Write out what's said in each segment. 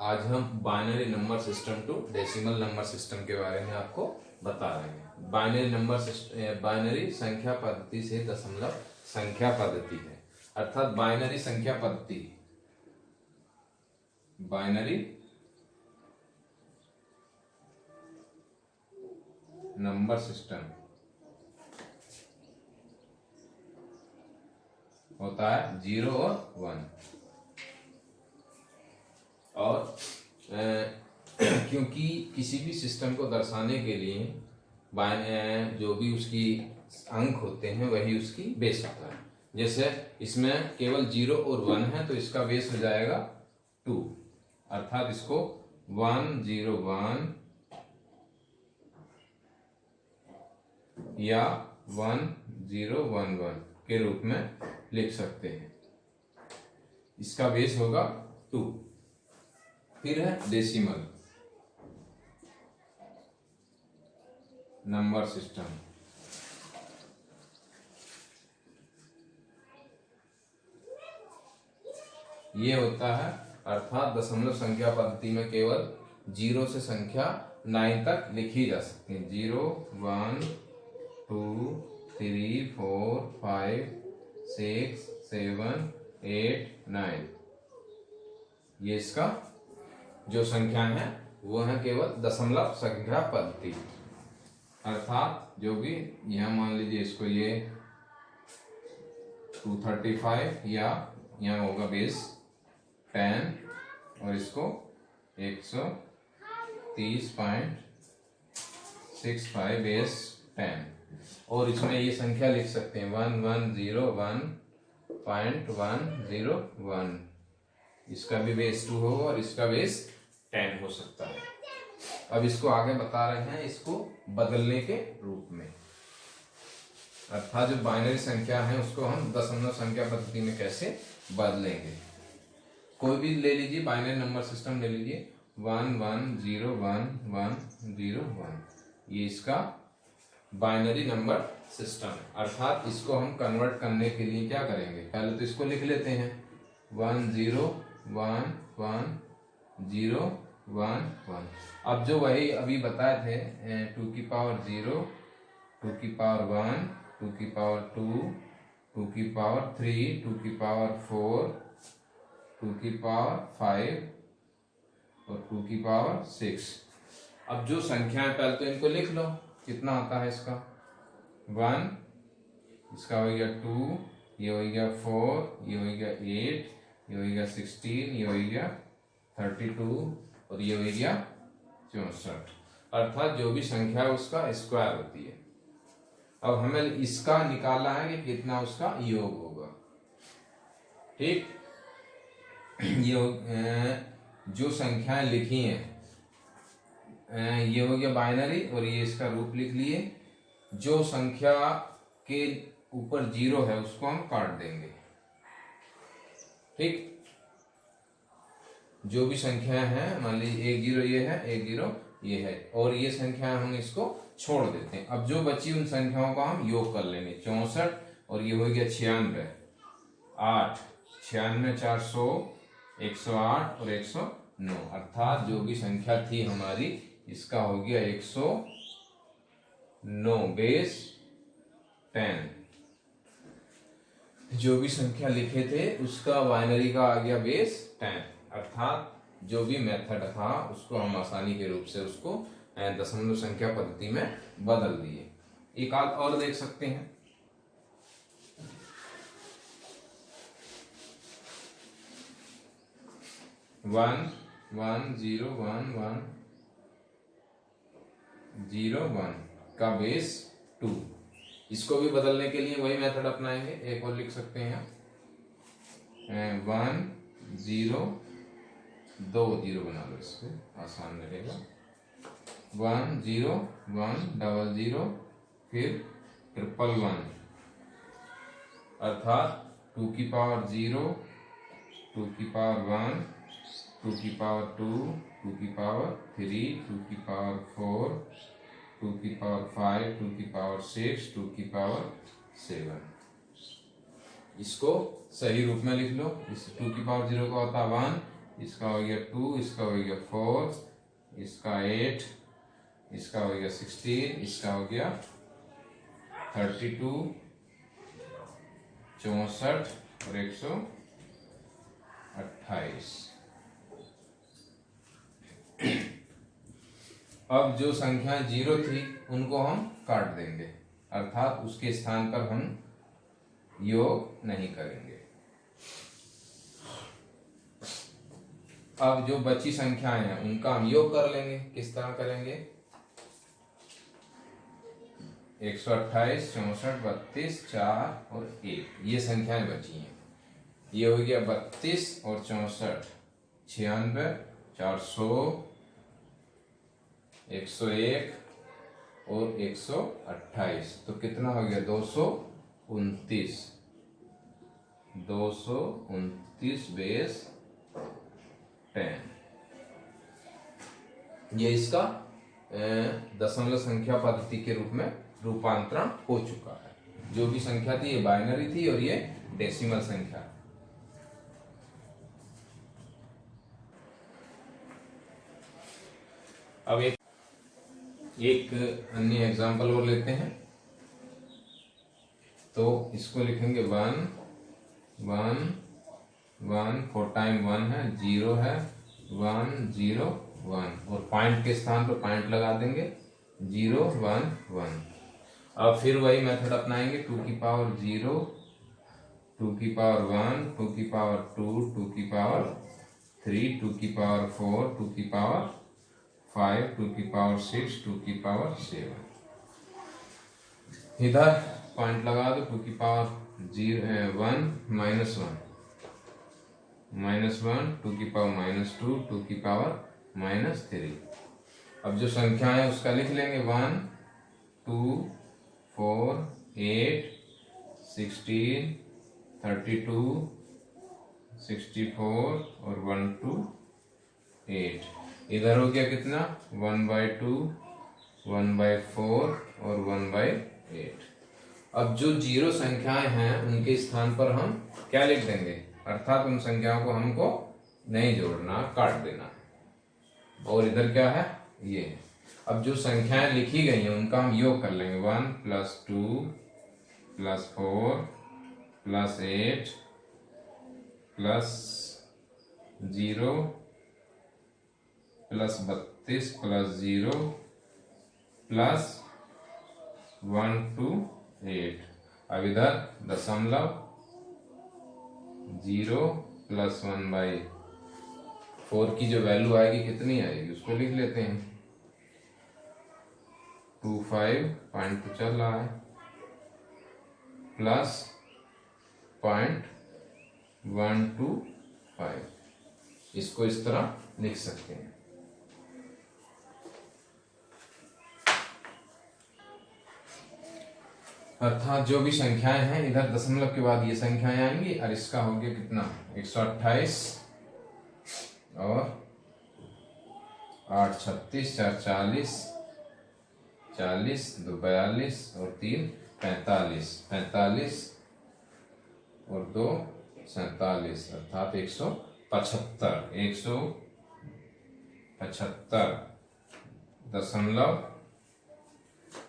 आज हम binary number system to decimal number system के बारे में आपको बता रहे हैं। बाइनरी नंबर सिस्टम बाइनरी संख्या पद्धति से दशमलव संख्या पद्धति है, अर्थात बाइनरी संख्या पद्धति, बाइनरी नंबर सिस्टम होता है 0 और 1। और क्योंकि किसी भी सिस्टम को दर्शाने के लिए जो भी उसकी अंक होते हैं वही उसकी बेस होता है। जैसे इसमें केवल 0 और 1 है तो इसका बेस हो जाएगा 2, अर्थात इसको 1 0 1 या 1 0 1 1 के रूप में लिख सकते हैं। इसका बेस होगा 2। फिर है डेसिमल नंबर सिस्टम। ये होता है अर्थात दशमलव संख्या पद्धति में केवल 0 से संख्या 9 तक लिखी जा सकती है। 0 1 2 3 4 5 6 7 8 9, ये इसका जो संख्या है वो है केवल दशमलव संख्या पद्धति। अर्थात जो भी यहाँ मान लीजिए इसको ये 235 या यहाँ होगा बेस 10 और इसको 130.65 बेस 10, और इसमें ये संख्या लिख सकते हैं 1101.101, इसका भी बेस 2 होगा और इसका बेस 10 हो सकता है। अब इसको आगे बता रहे हैं इसको बदलने के रूप में, अर्थात जो बाइनरी संख्या है उसको हम दशमलव संख्या पद्धति में कैसे बदलेंगे। कोई भी ले लीजिए, बाइनरी नंबर सिस्टम ले लीजिए 1 1 0 1 1 0 1, ये इसका बाइनरी नंबर सिस्टम है। अर्थात इसको हम कन्वर्ट करने के लिए क्या करेंगे, पहले तो इसको लिख लेते हैं 1 0 1 1 0 1 1। अब जो वही अभी बताए थे 2 की पावर 0, 2 की पावर 1, 2 की पावर 2, 2 की पावर 3, 2 की पावर 4, 2 की पावर 5 और 2 की पावर 6। अब जो संख्या है पहले तो इनको लिख लो, कितना आता है इसका 1, इसका हो गया 2, ये हो गया 4, ये हो गया 8, ये हो गया 16, ये हो गया 32 और ये हो गया 64। अर्थात जो भी संख्या है उसका स्क्वायर होती है। अब हमें इसका निकालना है कि कितना उसका योग होगा। ठीक, ये जो संख्याएं लिखी हैं ये हो गया बाइनरी और ये इसका रूप लिख लिए। जो संख्या के ऊपर 0 है उसको हम काट देंगे। ठीक, जो भी संख्या है मान लीजिए 1 0 ये है, 1 0 ये है, और ये संख्या हम इसको छोड़ देते हैं। अब जो बची उन संख्याओं का हम योग कर लेंगे 64 और ये हो गया 96 8 96 400 108 और 109, अर्थात जो भी संख्या थी हमारी इसका हो गया 109 बेस 10। जो भी संख्या लिखे थे उसका बाइनरी का आ गया बेस 10, अर्थात जो भी मेथड था उसको हम आसानी के रूप से उसको दशमलव संख्या पद्धति में बदल दिए। एक आध और देख सकते हैं, वन 1 0 1 1 0 1 का बेस 2। इसको भी बदलने के लिए वही मेथड अपनाएंगे। एक और लिख सकते हैं 1 0 2 0 बना लो, इससे आसान रहेगा। 1 0 1 0 0 फिर 1 1 1, अर्थात 2 की पावर 0, 2 की पावर 1, 2 की पावर 2, 2 की पावर 3, 2 की पावर 4, 2 की पावर 5, 2 की पावर 6, 2 की पावर 7। इसको सही रूप में लिख लो। इस 2 की पावर 0 का होता है 1, इसका हो गया 2, इसका हो गया 4, इसका 8, इसका हो गया 16, इसका हो गया 32, 64 और 128। अब जो संख्या 0 थी उनको हम काट देंगे, अर्थात उसके स्थान पर हम योग नहीं करेंगे। अब जो बची संख्याएं हैं उनका हम योग कर लेंगे। किस तरह करेंगे? 128, 64, 32, 4 और 1, ये संख्याएं बची हैं। ये हो गया 32 और 64, 96, 400, 101 और 128, तो कितना हो गया? 229। 229 बेस 10। ये इसका दशमलव संख्या पद्धति के रूप में रूपांतरण हो चुका है। जो भी संख्या थी ये बाइनरी थी और ये डेसिमल संख्या। अब एक अन्य एग्जांपल और लेते हैं। तो इसको लिखेंगे 1 1 1, 4 टाइम 1 है, 0 है, 1 0 1 और पॉइंट के स्थान पर पॉइंट लगा देंगे 0 1 1। अब फिर वही मेथड अपनाएंगे, 2 की पावर 0, 2 की पावर 1, 2 की पावर 2, 2 की पावर 3, 2 की पावर 4, 2 की पावर 5, 2 की पावर 6, 2 की पावर 7। इधर पॉइंट लगा दो, 2 की पावर 1 -1 -1, 2 की पावर -2, 2 की पावर -3। अब जो संख्या है उसका लिख लेंगे 1 2 4 8 16 32 64 और 1 2 8। इधर हो गया कितना? 1/2, 1/4 और 1/8। अब जो 0 संख्याएं हैं उनके स्थान पर हम क्या लिख देंगे? अर्थात उन संख्याओं को हमको नहीं जोड़ना, काट देना। और इधर क्या है? ये। अब जो संख्याएं लिखी गई हैं उनका हम योग कर लेंगे। 1 + 2 + 4 + 8 + 0 + 32 + 0 + 1 2 8। अब इधर दशमलव 0 + 1/4 की जो वैल्यू आएगी कितनी आएगी उसको लिख लेते हैं। 25 पॉइंट तो चल रहा है प्लस 0.125। इसको इस तरह लिख सकते हैं। अर्थात जो भी संख्याएं हैं इधर दशमलव के बाद ये संख्याएं आएंगी और इसका हो गया कितना? 128 और 8 36 4 40 40 2 42 और 3 45 45 और 2 47 अर्थात 175 175 दशमलव।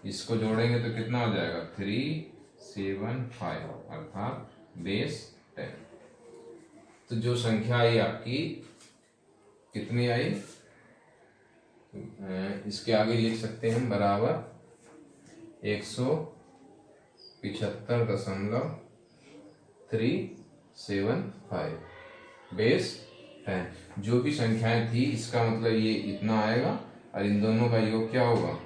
इसको जोड़ेंगे तो कितना हो जाएगा? 375 अर्थात बेस 10। तो जो संख्या आई आपकी कितनी आई? इसके आगे लिख सकते हैं बराबर 175.375 बेस 10। जो भी संख्याएं थी इसका मतलब ये इतना आएगा और इन दोनों का योग क्या होगा?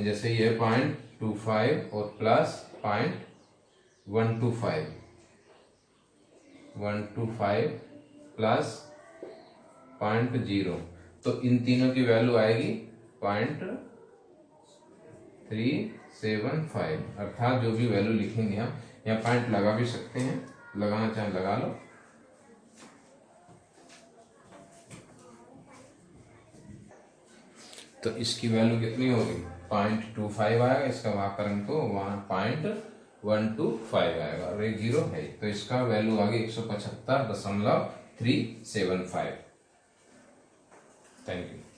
जैसे ये 0.25 और प्लस 0.125 प्लस 0.0, तो इन तीनों की वैल्यू आएगी 0.375। अर्थात जो भी वैल्यू लिखेंगे हम, यहाँ पॉइंट लगा भी सकते हैं, लगाना चाहे लगा लो। तो इसकी वैल्यू कितनी होगी? 0.25 आएगा, इसका भागफल तो 0.125 आएगा और एक 0 है, तो इसका वैल्यू आ गई 175.375। 375। Thank you.